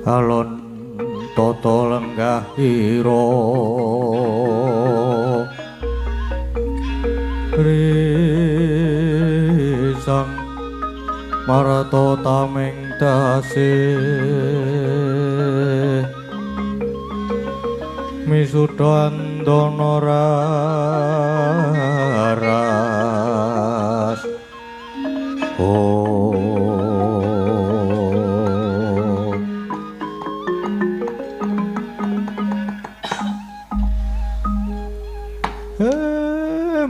alon tata lenggah ira risang marata tameng tasih misudan dono raras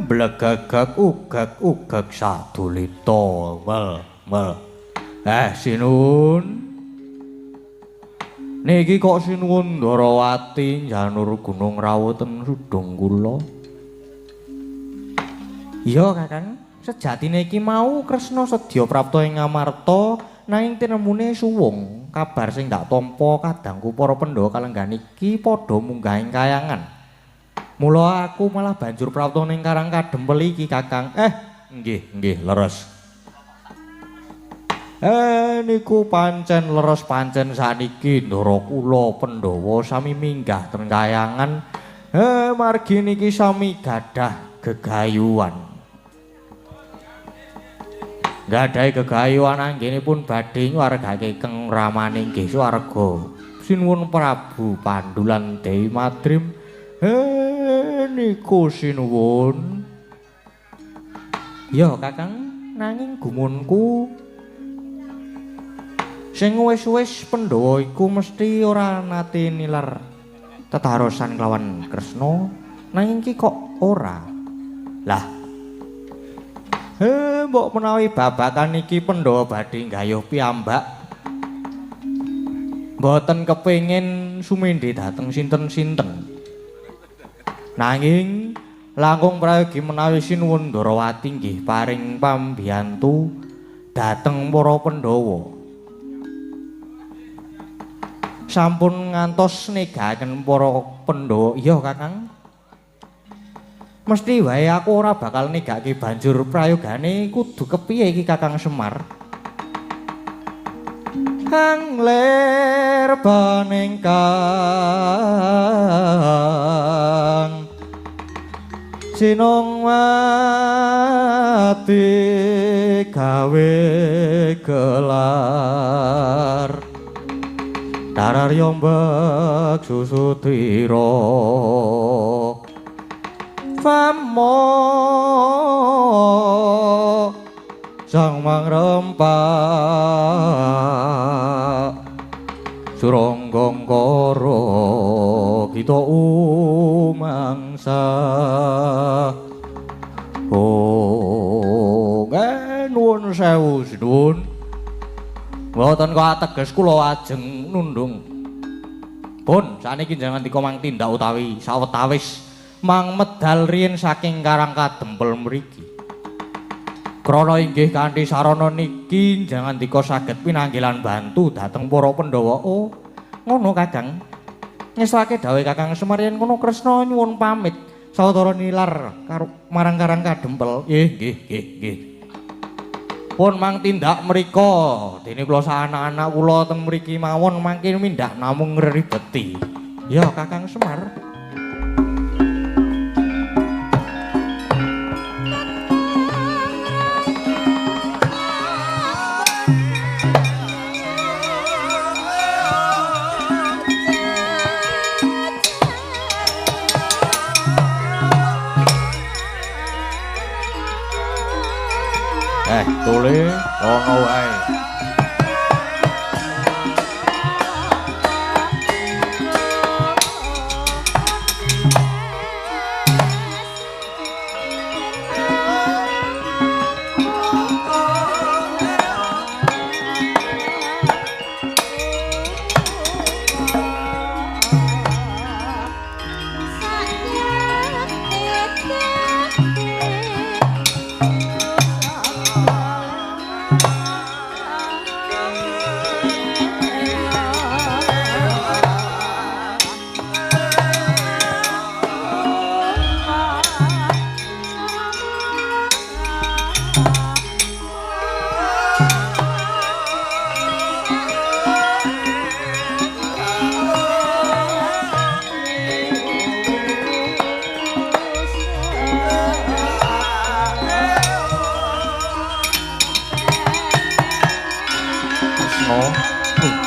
blegagak ugag sadulita mel Sinun niki kok sinuwun Ndarawati janur Gunung Rawuh sudung kula. Iya Kakang, sejatine iki mau Kresna sedya prapta ing Ngamarta nanging tinemune suwung kabar sing dak tampa kadangku para Pandhawa kalenggan iki padha munggah ing kayangan. Mula aku malah banjur prapta ning Karang Kadempel iki Kakang. Nggih leres. Niku pancen leres pancen saniki ndara kula Pandhawa sami minggah ten kayangan. Margi niki sami gadah gegayuhan. Gadahi gegayuhan anggenipun badhe nyuwargake keng ramane nggih swarga. Sinuwun Prabu Pandhu lan Dewi Madrim. Niku sinuwun. Ya Kakang, nanging gumunku sing wis-wis Pandhawa iku mesti ora nate nilar tetarosan kelawan Kresna, nanging ki kok ora. Lah, mbok menawi babakan iki Pandhawa badhe nggayuh piyambak, mboten kepengin sumendhe dhateng sinten-sinten. Nanging langkung prayogi menawi sinuwun Ndarawati nggih paring pambiyantu dhateng para Pandhawa. Sampun ngantos negaken para Pandhawa. Iya Kakang. Mesti wae aku ora bakal negake banjur prayogane kudu kepiye iki Kakang Semar. Angler panengkang sinong mati gawe gelar darar yombak susutira famo sang mangrempak suronggongkara kita umangsa nuwun sewu sinuwun mboten kok ateges kula ajeng nundung pun saniki jangan dikomang tindak utawi sawetawis mang medal riyin saking Karang Kadempel mriki krana inggih kanthi sarana niki jangan dika saged pinanggilan bantu dhateng para Pandhawa. Oh ngono Kakang, ngesake dawuh Kakang Semar yen ngono Kresna nyuwun pamit sawetara nilar karo marang Karang Kadempel. Nggih. Pun mang tindak mrika dene kula anak-anak kula teng mriki mawon mangke mindak namung ngribeti. Ya Kakang Semar. Tole ana wae.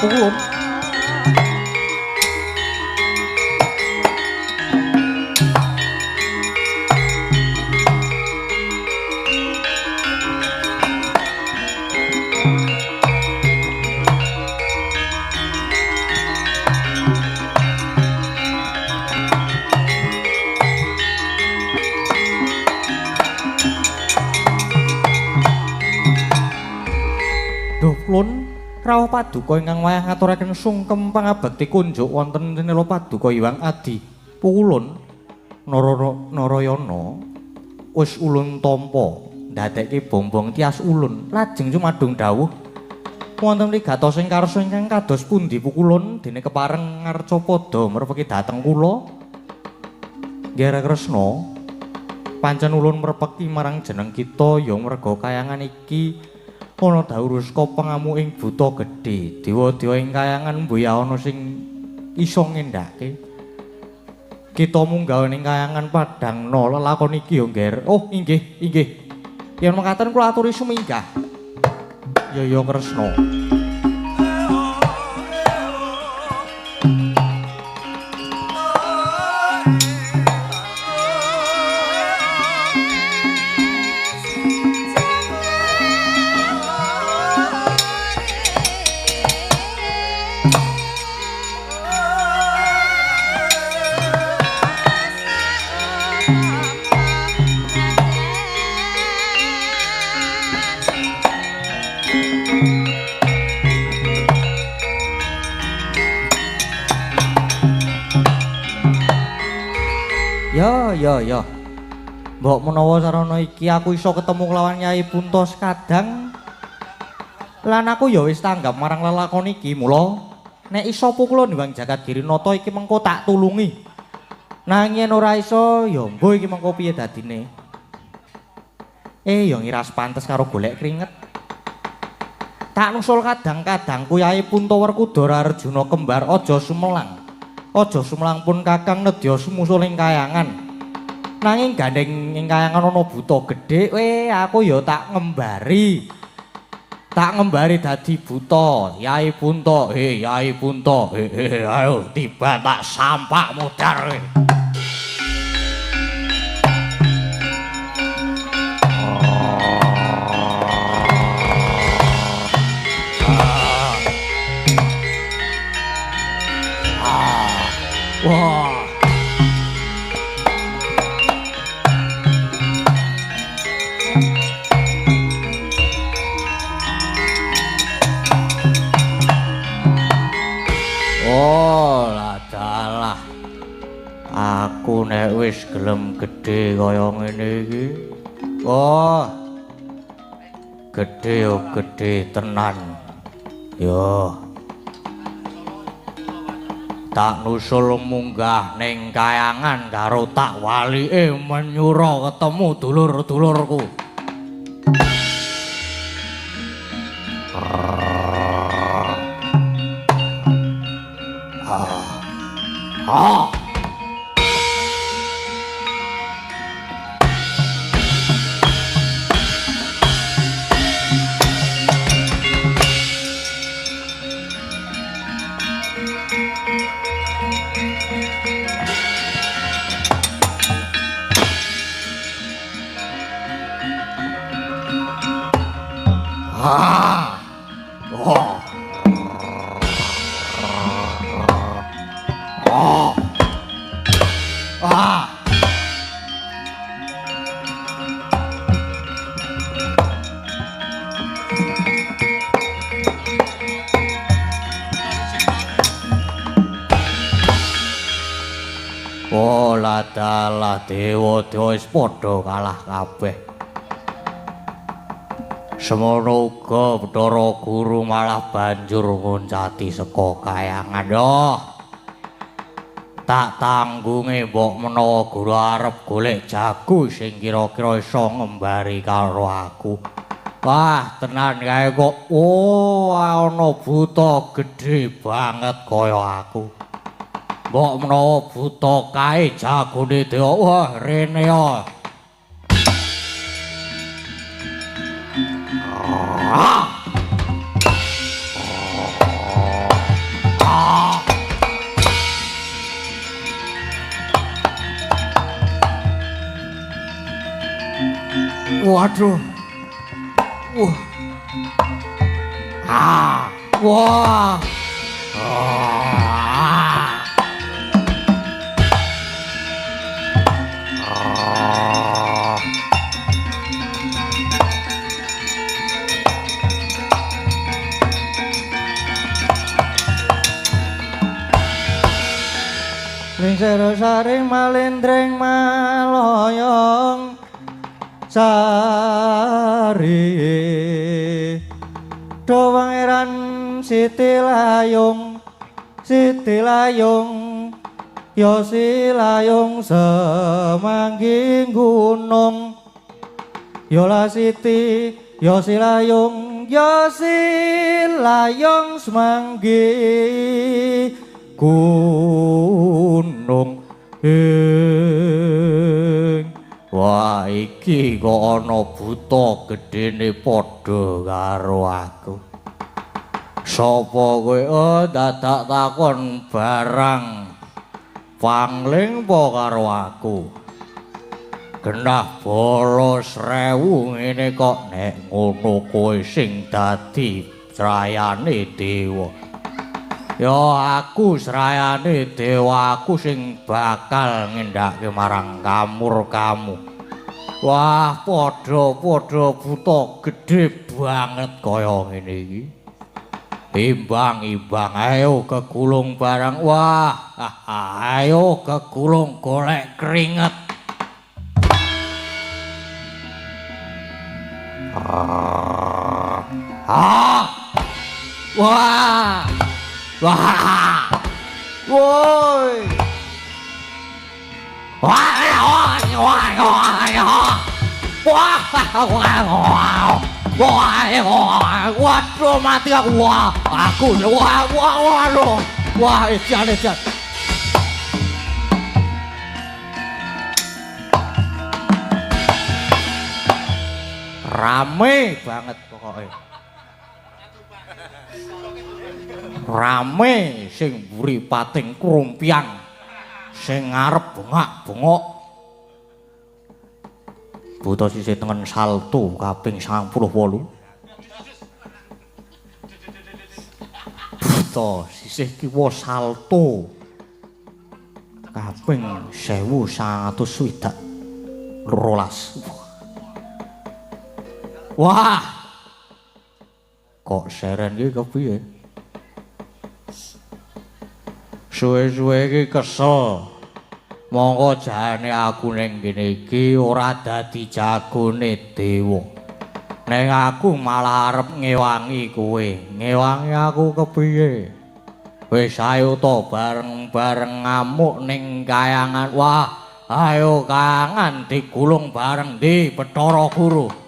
Pukulun. Kulun rawuh paduka ingkang wayah ngaturaken sungkem pangabekti kunjuk wonten Nela Paduka Hyang Adi Pukulun Narayana wis ulun tampa ndadekke bombong tias ulun lajeng cumadung dawuh wonten wigatos ing karsa ingkang kados pundi Pukulun dene kepareng ngarca padha merpeki dhateng kula Nggih Kresna pancen ulun merpeki marang jeneng kita ya merga kayangan iki ana dawuh saka pengamu ing buta gedhe dewa-dewa ing kayangan mbuya ana sing iso ngendhake kita munggah ning kayangan padhangna lelakon iki ya Nger oh inggih yen mekaten kula aturi suminggah ya Kresna Ya. Mbok menawa sarana iki aku iso ketemu kelawan Nyai Puntos kadang lan aku ya wis tanggap marang lelakon iki mula nek iso Pukulun Hyang Jagadgirinata iki mengko tak tulungi. Nanging yen ora iso ya mbuh iki mengko piye dadine. Ya ngiras pantes karo golek kringet. Tak nusul kadang-kadangku Nyai Puntawerkudara Arjuna kembar aja sumelang. Aja sumelang pun Kakang nedya sumusul ing kayangan. Nanging gandeng ing kayangan ana buta gedhe, aku ya tak ngembari. Tak ngembari dadi buta. Yai Punta, Yai Punta. Ayo tiba tak sampak modar. Wah. Oh, ladalah. Aku nek wis gelem gedhe kaya ngene iki. Oh. Gedhe yo gedhe tenan. Yo. Tak nusul munggah ning kayangan karo tak walike menyura ketemu dulur-dulurku. Dalah dewa-dewa wis padha kalah kabeh. Semono uga Bathara Guru malah banjur ngoncati saka kayangan. Doh. Tak tanggunge mbok menawa guru arep golek jago sing kira-kira iso ngembari karo aku. Wah, tenan kae kok. Ana buta gedhe banget kaya aku. Mbok menawa buta kae jagone dewa. Wah, rene ya. Waduh. Wah. Lingsara saring malendreng maloyong sari do pangeran Siti Layung ya silayung semangging gunung ya la Siti ya silayung semanggi gunung wah iki kok ana buta gedene padha karo aku sapa kowe dadak takon barang pangling po karo aku genah bolos 1000 ngene kok nek ngono kowe sing dadi srayane dewa ya aku srayane dewa aku sing bakal ngendhake marang kamu. Wah, padha-padha buta gedhe banget kaya ngene iki. Imbang-imbang ayo kegulung barang. Wah, ayo kegulung golek keringet. Wah. Wah! Woi! Waduh mati aku. Wah, edan. Rame banget pokoknya. Rame sing mburi pating krumpiang sing ngarep bengak-bengok buta sisih tengen salto kaping 98 buta sisih kiwa salto kaping 1912 wah kok seren iki kepiye suwe-suwe iki kesel mongko jane aku ning kene iki ora dadi jagone dewa ning aku malah arep ngewangi kowe ngewangi aku kepiye wis ayo to bareng-bareng ngamuk ning kayangan wah ayo kangen digulung bareng di Bathara Guru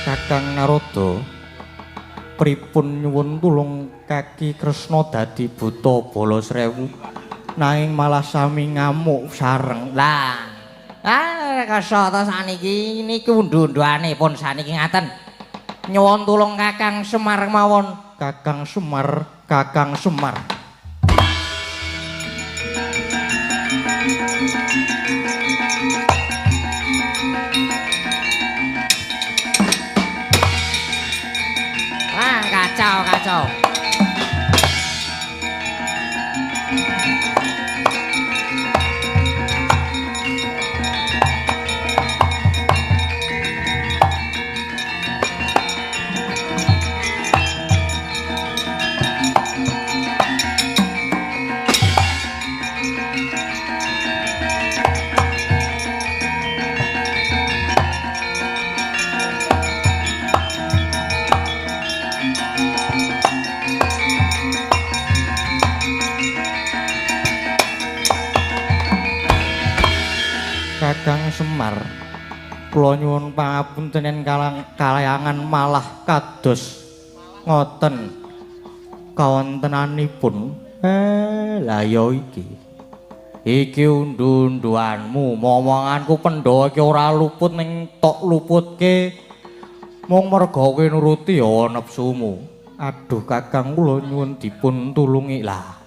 Kakang Narada pripun nyuwun tulung kaki Kresna dadi buta bala 1000 nanging malah sami ngamuk sareng lah kasata saniki niku undu-unduane pun saniki ngaten nyuwun tulung Kakang Semar mawon Kakang Semar Semar. Kula nyuwun pangapunten yen kalayangan malah kados ngoten kawontenanipun. Lah ya iki. Iki undu-unduanmu, momonganku Pandhawa iki ora luput ning tok luputke mung merga kowe nuruti hawa nepsumu. Aduh Kakang kula nyuwun dipun tulungi lah.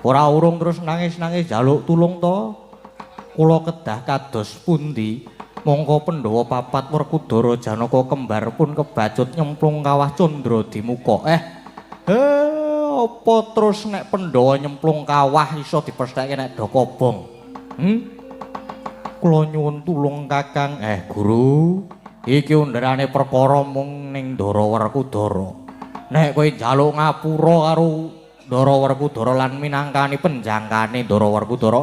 Ora urung terus nangis-nangis jaluk tulung to. Kula kedah kados pundi mongko Pandhawa papat Werkudara Janaka kembar pun kebacut nyemplung kawah Candra Dimuka. Apa terus nek Pandhawa nyemplung kawah iso dipestheke nek Dakabong? Kula nyuwun tulung Kakang. Guru, iki underane perkara mung ning Ndara Werkudara. Nek kowe njaluk ngapura karo Ndara Werkudara lan minangkani penjangkane Ndara Werkudara,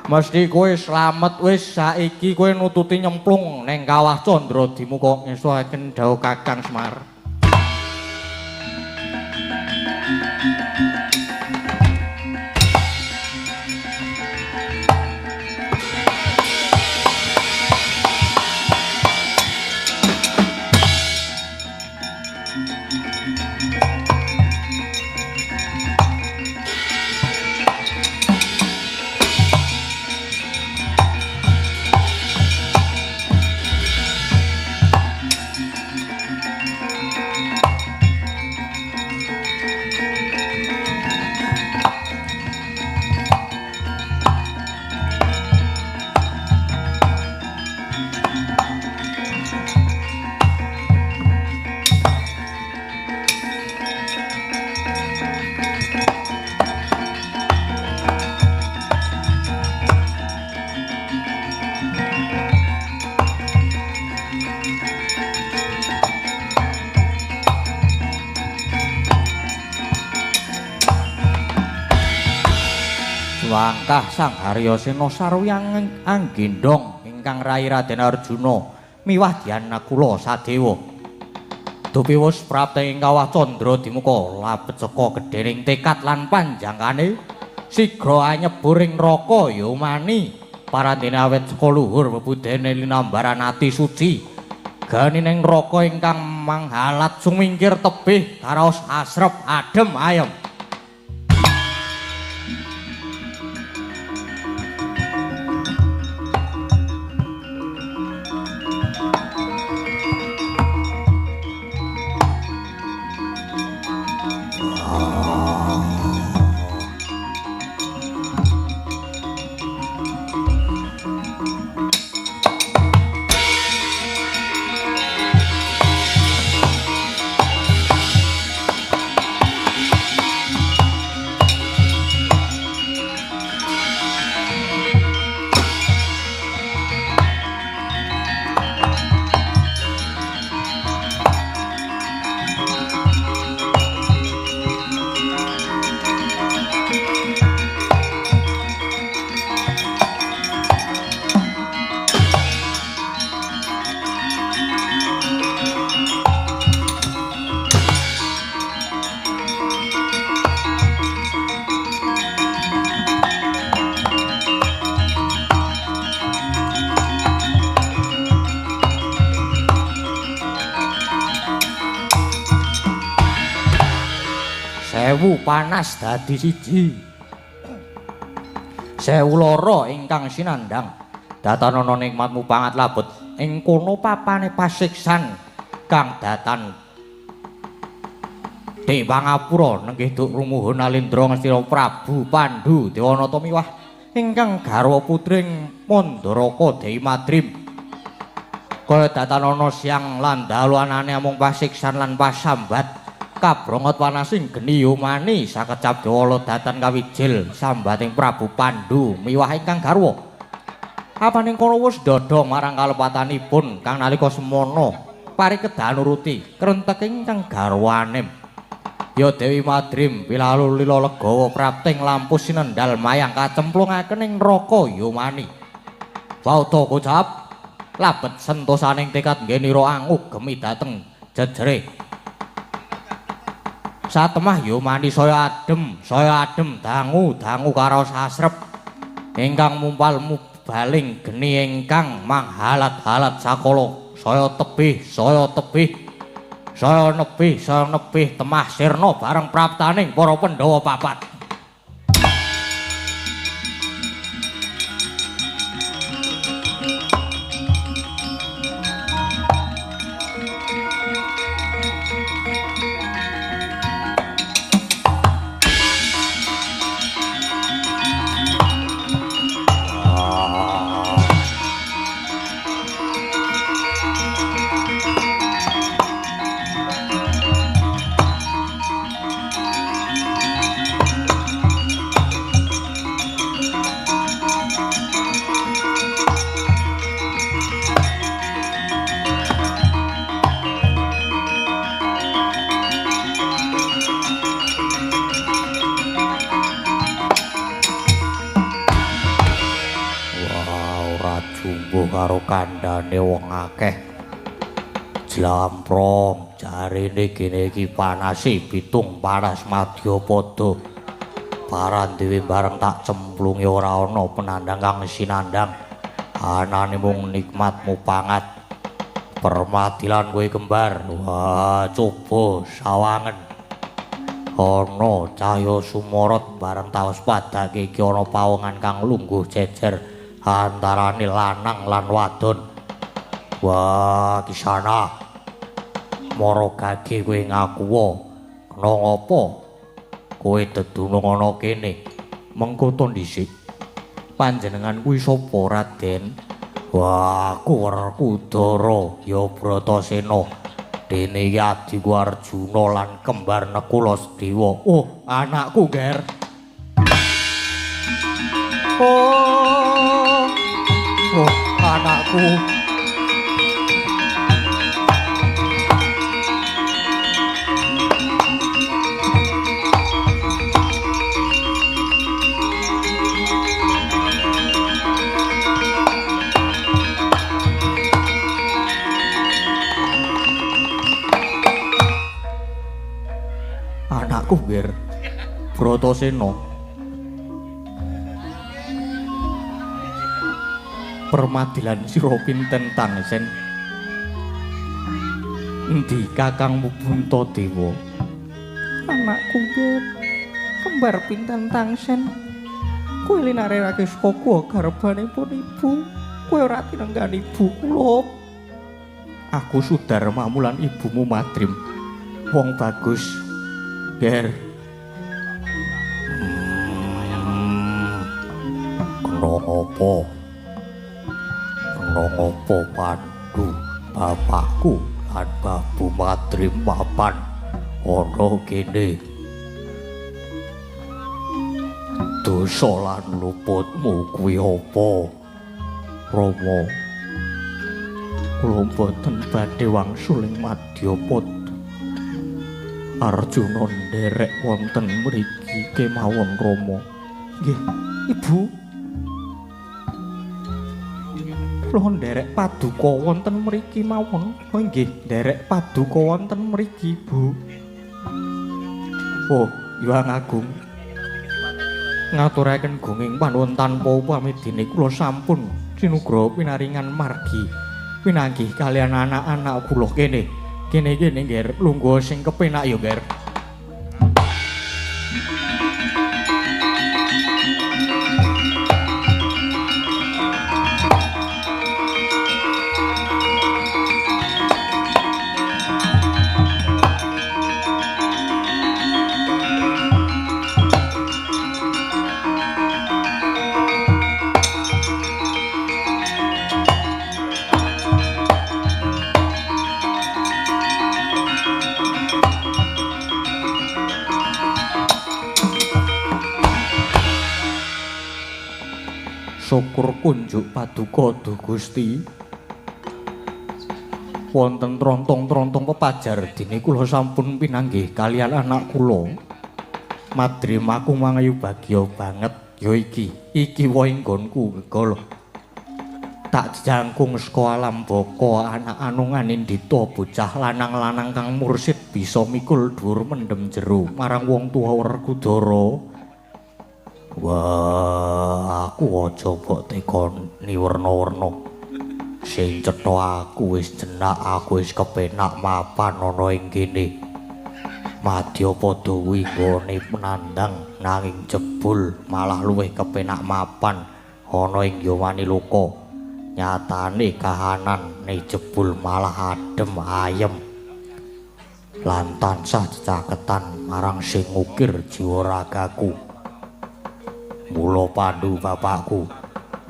mesti kowe slamet wis saiki kowe nututi nyemplung ning kawah Candra Dimuka. Ngesuaken dawuh Kakang Semar. Wangkah Sang Haryasena sarwi anggendhong ingkang rai Raden Arjuna miwah Dhyana kula sadewa. Dupi wus prapta ing kawah Candra Dimuka labet saka gedhening tekad lan panjangkane sigra anyebur ing neraka Yomani parandene awet saka luhur bebudene linambaran ati suci gani ning neraka ingkang manghalat sumingkir tebih karaos asrep adem ayem. Sewu panas dadi siji, sewu lara ingkang sinandhang. Datanana nikmatmu pangat labet ing kono papane pasiksan kang datan Dek Pangapura nenggih duk rumuhun Alendra Ngastina Prabu Pandhu Dewanata miwah ingkang garwa putring Mandaraka Dewi Madrim. Kaya datanana siang lan dalu anane amung pasiksan lan pasambat kabrongot panasing geni Yomani sakecap Dewala datan kawijil sambating Prabu Pandhu miwah ingkang garwa. Apaning kono wis dada marang kalepatanipun kang nalika semana parikedan nuruti krentek ingkang garwaning ya Dewi Madrim pilalu lila legawa prapting lampu sinendal mayang kacemplungaken ing neraka Yomani. Bauta kocap labet sentosaning tekad nggenira angugemi dhateng jejere. Satemah Yomani saya adem dangu karo sasrep ingkang mumpal mubaling geni ingkang manghalat-halat sakala saya tebih saya nebih temah sirna bareng praptaning para Pandhawa papat. Karo kandhane wong akeh jlamprong jarine kene iki panase pitung panas Madyapada paran dhewe bareng tak cemplungi ora ana penandang kang sinandang anane mung nikmat mupangat permadilan kowe kembar wah coba sawangen ana cahya sumorot bareng taos padake iki ana pawongan kang lungguh jejer antarane lanang lan wadon. Wah, kisana. Mara gage kowe ngakuwa. Kena ngapa? Kowe dedunung ana kene. Mengko to dhisik. Panjenengan kuwi sapa, Raden? Wah, aku Werkudara, ya Bratasena. Dene adiku Arjuna lan kembar Nekula Sedewa. Oh, anakku, Ger. Oh, anakku. Anakku, Ger. Bratasena. Permadilan sira pinten tangsen endi kakangmu Puntadewa anakku Ger kembar pinten tangsen kowe linarerake saka garbanipun ibu kowe ora tinenggani ibu kula aku Sudarmamu lan ibumu Madrim wong bagus Ger kena apa ngopo Pandu bapakku lan Babu Madrim papan ana kene dosa lan luputmu kuwi apa Rama kula boten badhe wangsul ing Madyapada Arjuna nderek wonten mriki kemawon Rama nggih Ibu kula nderek paduka wonten mriki mawon. Oh nggih, nderek paduka wonten mriki, Bu. Oh, Hyang Agung. Ngaturaken gunging panuwun tanpa upami dene kula sampun sinugraha pinaringan margi pinanggih kalian anak-anak kula kene. Kene Ger, lungguh sing kepenak ya, Ger. Syukur kunjuk paduka Duh Gusti. Wonten trontong-trontong pepajar dene kula sampun pinanggih kalian anak kula. Madrim aku mangayu bagya banget ya iki wae nggonku Gegol. Tak jangkung saka alam baka anak anungan indita bocah lanang-lanang kang mursid bisa mikul dhuwur mendem jero marang wong tuwa Werkudara. Wah, aku aja mbok tekoni werna-werna. Sing cetha aku wis jenak, aku wis kepenak mapan ana ing kene. Madya padha winggone penandang nanging jebul malah luwih kepenak mapan ana ing Yomani Loka. Nyatane kahanane jebul malah adem ayem. Lan tansah cecaketan marang sing ngukir jiwa ragaku. Mula Pandhu bapakku.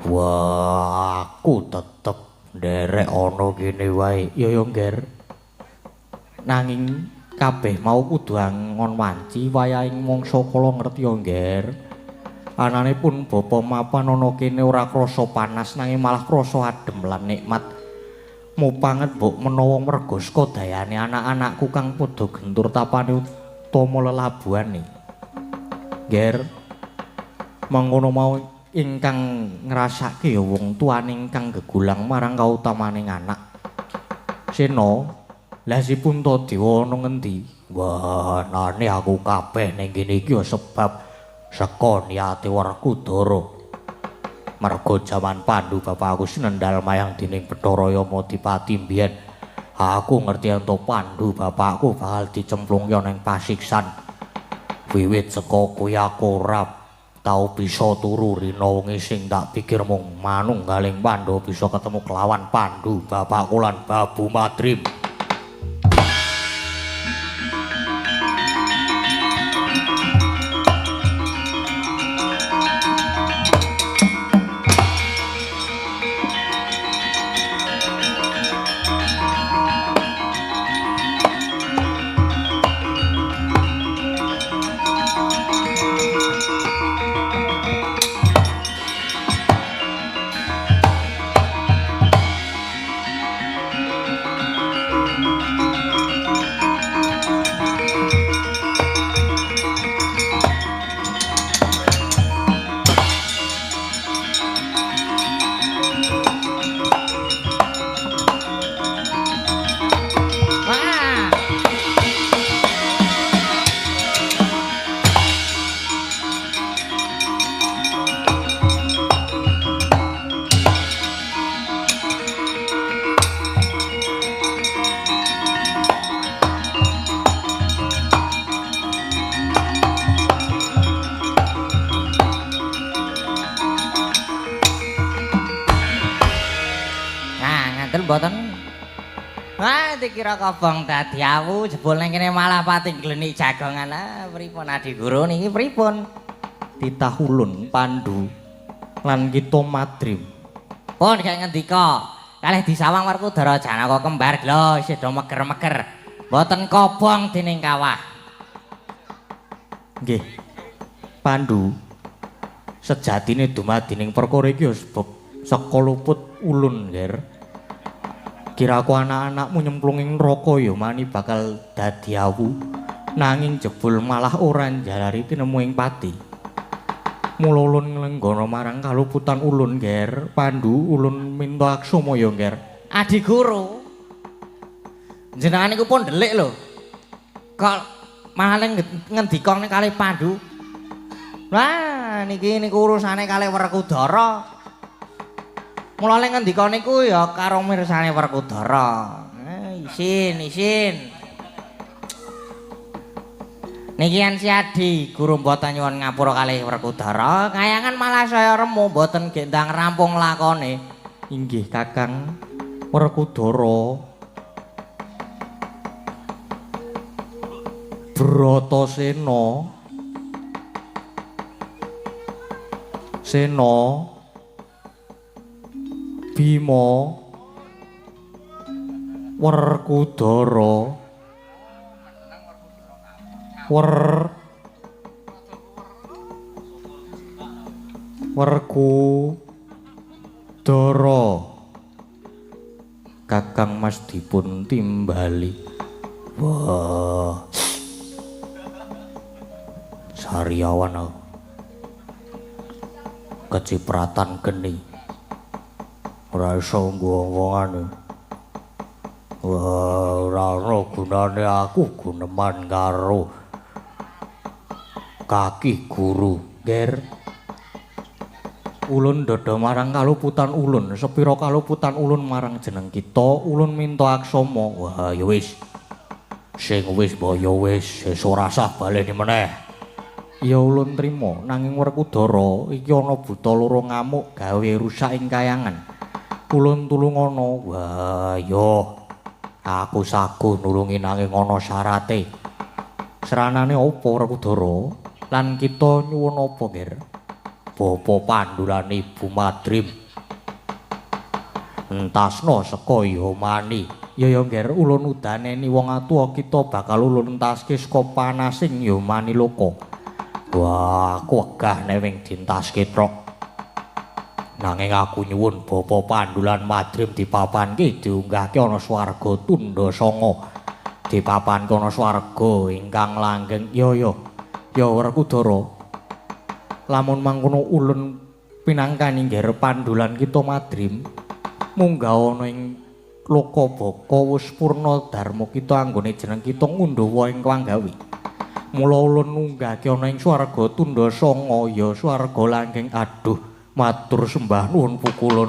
Wah, aku tetep nderek ana kene wae. Ya Ngger. Nanging kabeh mau kudu angon wanci wayahing mangsa kala ngerti ya Ngger. Anane pun bapa mapan ana kene ora krasa panas nanging malah krasa adem lan nikmat. Mupanget mbok menawa merga saka dayane anak-anakku kang padha gentur tapane utama lelabuhane. Ngger, mangkono mau ingkang ngrasake ya wong tuane ingkang gegulang marang kautamaning anak. Sena, lah si Puntadewa ana ngendi? Wah, nane aku kabeh ning kene iki ya sebab saka niate Werkudara. Merga jaman Pandhu bapakku sinendal mayang dening Bathara Yama Dipati mbiyen. Aku ngerti ento Pandhu bapakku bakal dicemplungke ning pasiksan. Wiwit saka kuwi aku ora tau bisa turu rina wengi sing tak pikir mung manunggaling Pandhawa bisa ketemu kelawan Pandhu bapakku lan Babu Madrim. Kira kobong dadi awu jebul ning kene malah pati glenik jagongan. Ah, pripun Adi Guru niki pripun? Titah ulun Pandhu lan kita Madrim. Pun gak ngendika kalih disawang Werkudara Janaka kembar lho isih do meger-meger. Mboten kobong dening kawah. Nggih. Pandhu sejatine dumadining perkara iki ya sebab saka luput ulun, Nger. Kiraku anak-anakmu nyemplunging neraka ya mani bakal dadi awu nanging jebul malah ora njalari tinemu ing pati. Mula ulun nglenggana marang kaluputan ulun, Nger. Pandhu ulun minta aksama ya, Nger. Adi Guru. Jenengan niku pun delik lho. Kok malah ngendika ning kalih Pandhu. Wah, niku urusane kalih Werkudara. Mulane ngendika niku ya karo mirsane Werkudara. Isin. Niki si Adi Guru mboten nyuwun ngapura kalih Werkudara, kayangan malah saya remu mboten gendang rampung lakone. Inggih Kakang Werkudara. Bratasena. Bima Werkudara Werkudara Kakang Mas dipun timbali. Wah, sariawan aku kecipratan geni ora iso ngomongane. Wah, ora ana gunane aku guneman karo kaki guru, Nger. Ulun dada marang kaluputan ulun, sepira kaluputan ulun marang jeneng kita, ulun minta aksama. Wah, ya wis. Sing wis mbok ya wis, ora usah baleni meneh. Ya ulun trima, nanging Werkudara iki ana buta loro ngamuk gawe rusak ing kayangan. Ulun tulungana. Wah, ya. Aku sagu nulungi nanging ana syarate. Seranane apa Werkudara? Lan kita nyuwun apa, Nger? Bapa Pandulan Ibu Madrim entasno saka Yomani. Ya Nger, ulun udaneni wong atua kita bakal ulun entaske saka panasing Yomani loka. Wah, aku wegah nek wing dentaske trok. Nanging aku nyuwun Bapa Pandulan Madrim dipapanke diunggahke ana swarga Tunda Sanga. Dipapanke ana swarga ingkang langgeng. Ya Werkudara. Lamun mangkono ulun pinangkani ngger Pandulan kita Madrim munggah ana ing loka baka wis purna dharma kita anggone jeneng kita ngundawa ing panggawi. Mula ulun nunggahke ana ing swarga Tunda Sanga ya swarga langgeng. Aduh, matur sembah nuwun pukulun.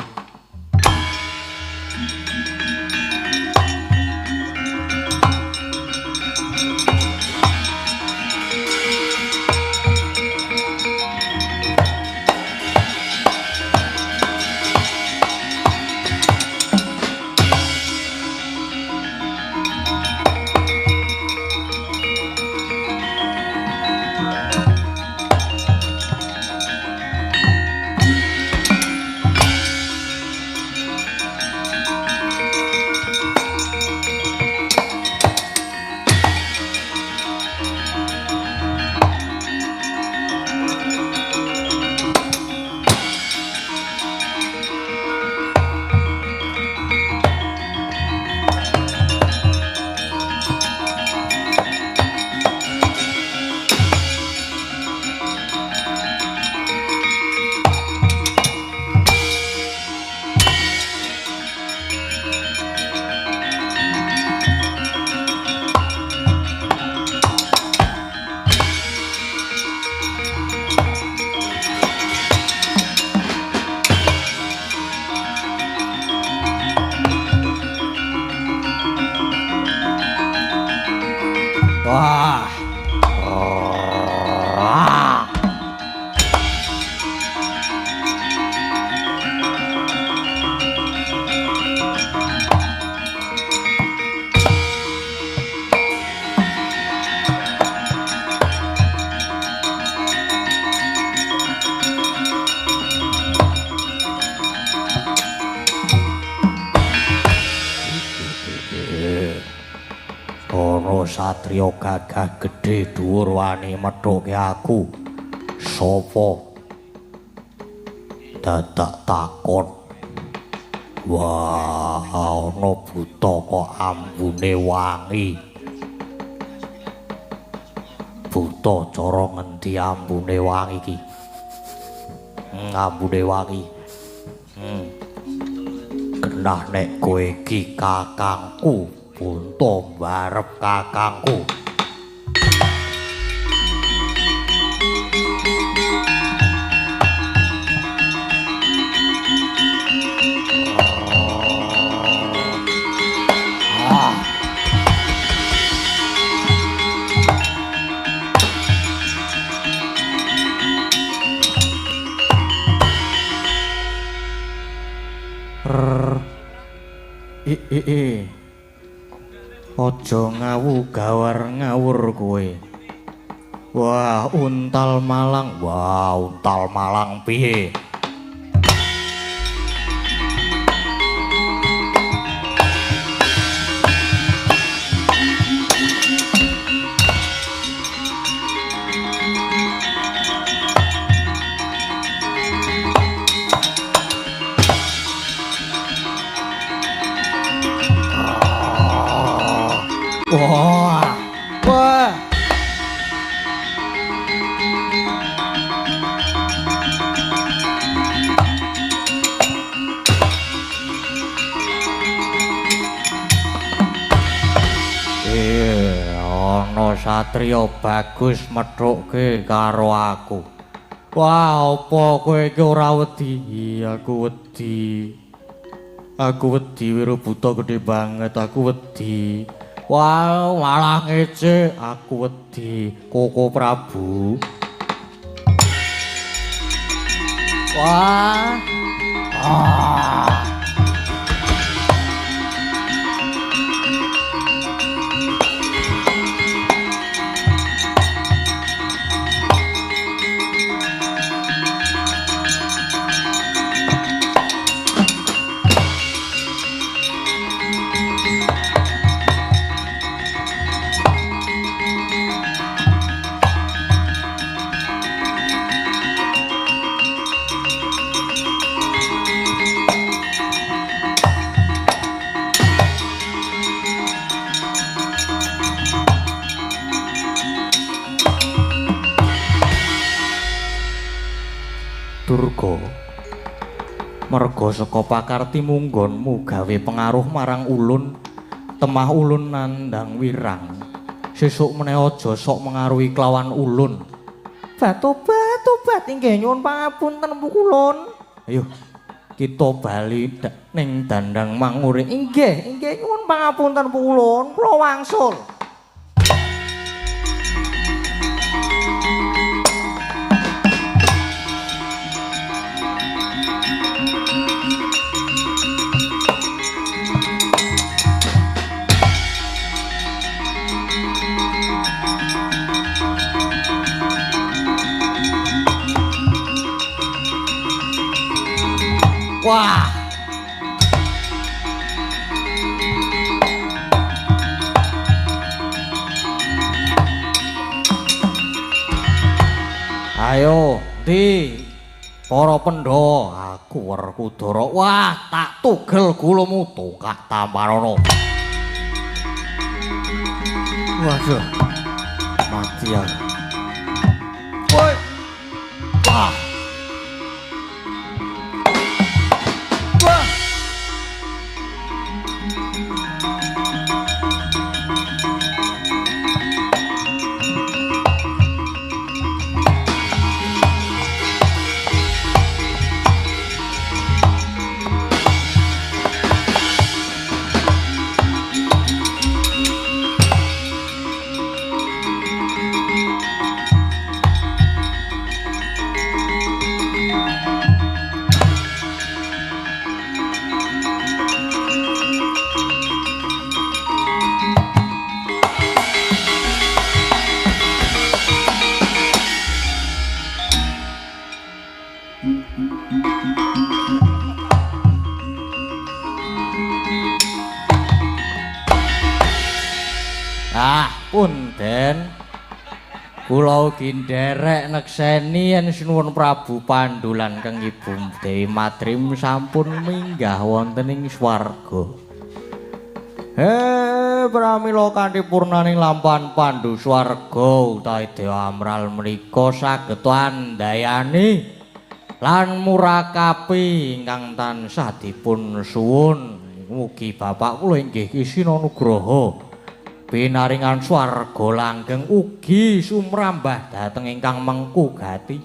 Wah. Satrio gagah gedhe dhuwur wani methuke aku. Sapa? Dadak takon. Wah, ana buta kok ambune wangi. Buta cara ngendi ambune wangi iki? Ambune wangi. Genah nek kowe iki kakangku. Bunta mbarep kakangku. Aja ngawu gawar ngawur kowe. Wah, untal malang. Wah, untal malang piye? Wah. Wah. Ana satriya bagus methuke karo aku. Wah, apa kowe iki ora wedi? Aku wedi. Aku wedi Wirobuta gede banget, aku wedi. Wah, malah ngece, aku wedi. Koko Prabu. Wah. Ah. Durga, merga saka pakarti munggonmu gawe pengaruh marang ulun, temah ulun nandang wirang. Sesuk meneh aja sok mengaruhi kelawan ulun. Tobat inggih nyuwun pangapunten ulun. Ayo kita bali ning dandang Mangure. Inggih nyuwun pangapunten ulun, kula wangsul. Wah. Ayo, ndi para pendha, aku Werkudara. Wah, tak tugel gulumu tongkat Tamparana. Waduh. Mati ya. Woi. Wah. Punten kula ugi nderek nekseni yen sinuwun Prabu Pandhulan kang Ibu Dewi Madrim sampun minggah wonten ing swarga. Pramila kanthi purnaning lampahan Pandhu swarga utawi Dewa Amral menika saged andayani lan murakapi ingkang tansah dipun suwun. Mugi Bapak kula inggih Kisina Nugraha pinaringan swarga langgeng ugi sumrambah dhateng ingkang mengku gati.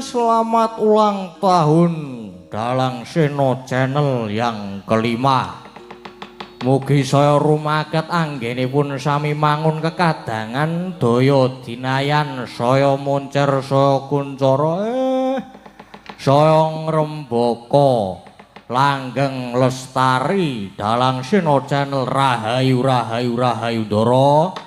Selamat ulang tahun Dalang Sena Channel yang kelima. Mugi saya rumaket anggenipun sami mangun kekadangan daya dinayan saya moncer saya kuncara saya ngrembaka langgeng lestari Dalang Sena Channel rahayu rahayu rahayu Ndara